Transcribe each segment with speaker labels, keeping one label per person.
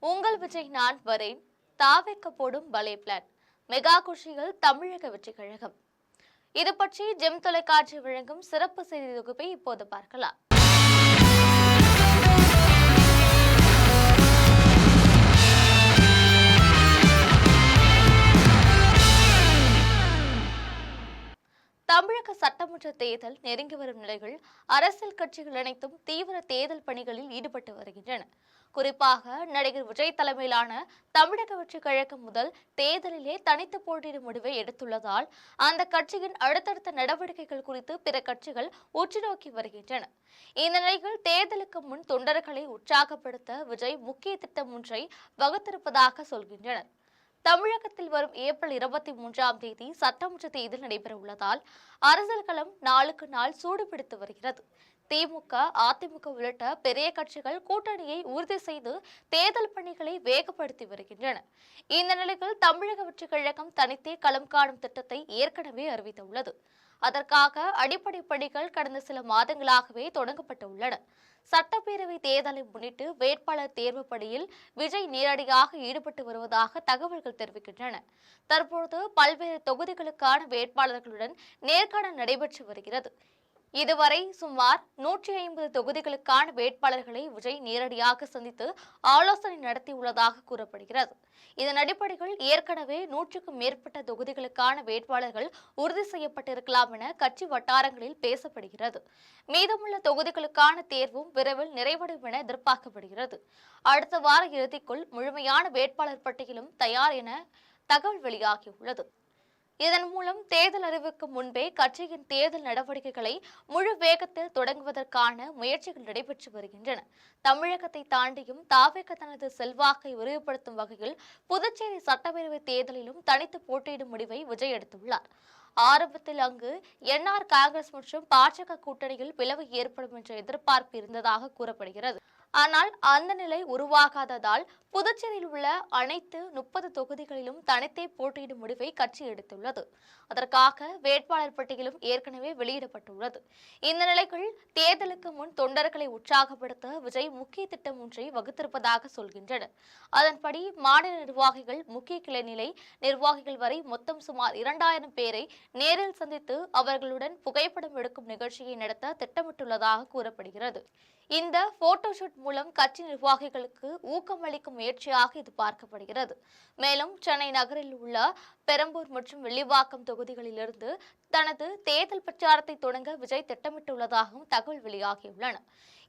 Speaker 1: உங்கள் விஜய் நான் வரேன், தாவைக்க போடும் பலே பிளான், மெகா குஷிகள் தமிழக வெற்றி கழகம். இது பற்றி ஜெம் தொலைக்காட்சி வழங்கும் சிறப்பு செய்தி தொகுப்பை இப்போது பார்க்கலாம். தமிழக சட்டமன்ற தேர்தல் நெருங்கி வரும் நிலையில் அரசியல் கட்சிகள் அனைத்தும் தீவிர தேர்தல் பணிகளில் ஈடுபட்டு வருகின்றன. குறிப்பாக நடிகர் விஜய் தலைமையிலான தமிழக வெற்றி கழகம் முதல் தேர்தலிலே தனித்து போட்டியிடும் முடிவை எடுத்துள்ளதால் அந்த கட்சியின் அடுத்தடுத்த நடவடிக்கைகள் குறித்து பிற கட்சிகள் உற்றுநோக்கி வருகின்றன. இந்த நிலையில் தேர்தலுக்கு முன் தொண்டர்களை உற்சாகப்படுத்த விஜய் முக்கிய திட்டம் ஒன்றை வகுத்திருப்பதாக சொல்கின்றனர். தமிழகத்தில் வரும் ஏப்ரல் 23ஆம் தேதி சட்டமன்ற தேர்தல் நடைபெற உள்ளதால் அரசியல் களம் நாளுக்கு நாள் சூடுபிடித்து வருகிறது. திமுக, அதிமுக உள்ளிட்ட பெரிய கட்சிகள் கூட்டணியை உறுதி செய்து தேர்தல் பணிகளை வேகப்படுத்தி வருகின்றன. இந்த நிலையில் தமிழக வெற்றி கழகம் தனித்தே களம் காணும் திட்டத்தை ஏற்கனவே அறிவித்துள்ளது. அதற்காக அடிப்படை பணிகள் கடந்த சில மாதங்களாகவே தொடங்கப்பட்டுள்ளன. சட்டப்பேரவை தேர்தலை முன்னிட்டு வேட்பாளர் தேர்வு பணியில் விஜய் நேரடியாக ஈடுபட்டு வருவதாக தகவல்கள் தெரிவிக்கின்றன. தற்போது பல்வேறு தொகுதிகளுக்கான வேட்பாளர்களுடன் நேர்காணல் நடைபெற்று வருகிறது. இதுவரை சுமார் 150 தொகுதிகளுக்கான வேட்பாளர்களை விஜய் நேரடியாக சந்தித்து ஆலோசனை நடத்தியுள்ளதாக கூறப்படுகிறது. இதன் அடிப்படையில் ஏற்கனவே 100க்கும் மேற்பட்ட தொகுதிகளுக்கான வேட்பாளர்கள் உறுதி செய்யப்பட்டிருக்கலாம் என கட்சி வட்டாரங்களில் பேசப்படுகிறது. மீதமுள்ள தொகுதிகளுக்கான தேர்வும் விரைவில் நிறைவடையும் என எதிர்பார்க்கப்படுகிறது. அடுத்த வார இறுதிக்குள் முழுமையான வேட்பாளர் பட்டியலும் தயார் என தகவல் வெளியாகியுள்ளது. இதன் மூலம் தேர்தல் அறிவுக்கு முன்பே கட்சியின் தேர்தல் நடவடிக்கைகளை முழு வேகத்தில் தொடங்குவதற்கான முயற்சிகள் நடைபெற்று வருகின்றன. தமிழகத்தை தாண்டியும் தாவேக தனது செல்வாக்கை விரிவுபடுத்தும் வகையில் புதுச்சேரி சட்டப்பேரவை தேர்தலிலும் தனித்து போட்டியிடும் முடிவை விஜய் எடுத்துள்ளார். ஆரம்பத்தில் அங்கு என்ஆர் காங்கிரஸ் மற்றும் பாஜக கூட்டணியில் பிளவு ஏற்படும் என்ற எதிர்பார்ப்பு இருந்ததாக கூறப்படுகிறது. ஆனால் அந்த நிலை உருவாகாததால் புதுச்சேரியில் உள்ள அனைத்து 30 தொகுதிகளிலும் தனித்தே போட்டியிடும் முடிவை கட்சி எடுத்துள்ளது. அதற்காக வேட்பாளர் பட்டியலும் ஏற்கனவே வெளியிடப்பட்டுள்ளது. இந்த நிலையில் தேர்தலுக்கு முன் தொண்டர்களை உற்சாகப்படுத்த விஜய் முக்கிய திட்டம் ஒன்றை வகுத்திருப்பதாக சொல்கின்றனர். அதன்படி மாநில நிர்வாகிகள், முக்கிய கிளைநிலை நிர்வாகிகள் வரை மொத்தம் சுமார் 2000 பேரை நேரில் சந்தித்து அவர்களுடன் புகைப்படம் எடுக்கும் நிகழ்ச்சியை நடத்த திட்டமிட்டுள்ளதாக கூறப்படுகிறது. இந்த போட்டோஷூட் மூலம் கட்சி நிர்வாகிகளுக்கு ஊக்கமளிக்கும் முயற்சியாக இது பார்க்கப்படுகிறது. மேலும் சென்னை நகரில் உள்ள பெரம்பூர் மற்றும் வெள்ளிவாக்கம் தொகுதிகளிலிருந்து தனது தேர்தல் பிரச்சாரத்தை தொடங்க விஜய் திட்டமிட்டுள்ளதாகவும் தகவல் வெளியாகியுள்ளன.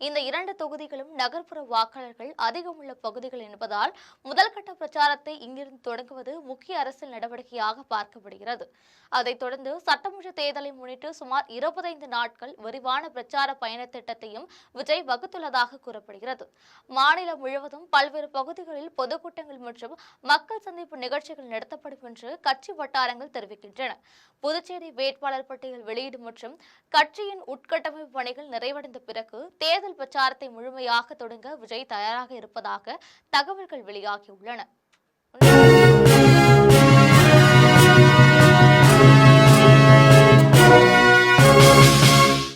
Speaker 1: இந்த 2 தொகுதிகளும் நகர்ப்புற வாக்காளர்கள் அதிகம் உள்ள பகுதிகள் என்பதால் முதல்கட்ட பிரச்சாரத்தை இங்கிருந்து தொடங்குவது முக்கிய அரசியல் நடவடிக்கையாக பார்க்கப்படுகிறது. அதைத் தொடர்ந்து சட்டமன்ற தேர்தலை முன்னிட்டு சுமார் 25 நாட்கள் விரிவான பிரச்சார பயண திட்டத்தையும் விஜய் வகுத்துள்ளதாக கூறப்படுகிறது. மாநிலம் முழுவதும் பல்வேறு பகுதிகளில் பொதுக்கூட்டங்கள் மற்றும் மக்கள் சந்திப்பு நிகழ்ச்சிகள் நடத்தப்படும் என்று கட்சி வட்டாரங்கள் தெரிவிக்கின்றன. புதுச்சேரி வேட்பாளர் பட்டியல் வெளியீடு மற்றும் கட்சியின் உட்கட்டமைப்பு பணிகள் நிறைவடைந்த பிறகு தேர்தல் பிரச்சாரத்தை முழுமையாக தொடங்க விஜய் தயாராக இருப்பதாக தகவல்கள் வெளியாகியுள்ளன.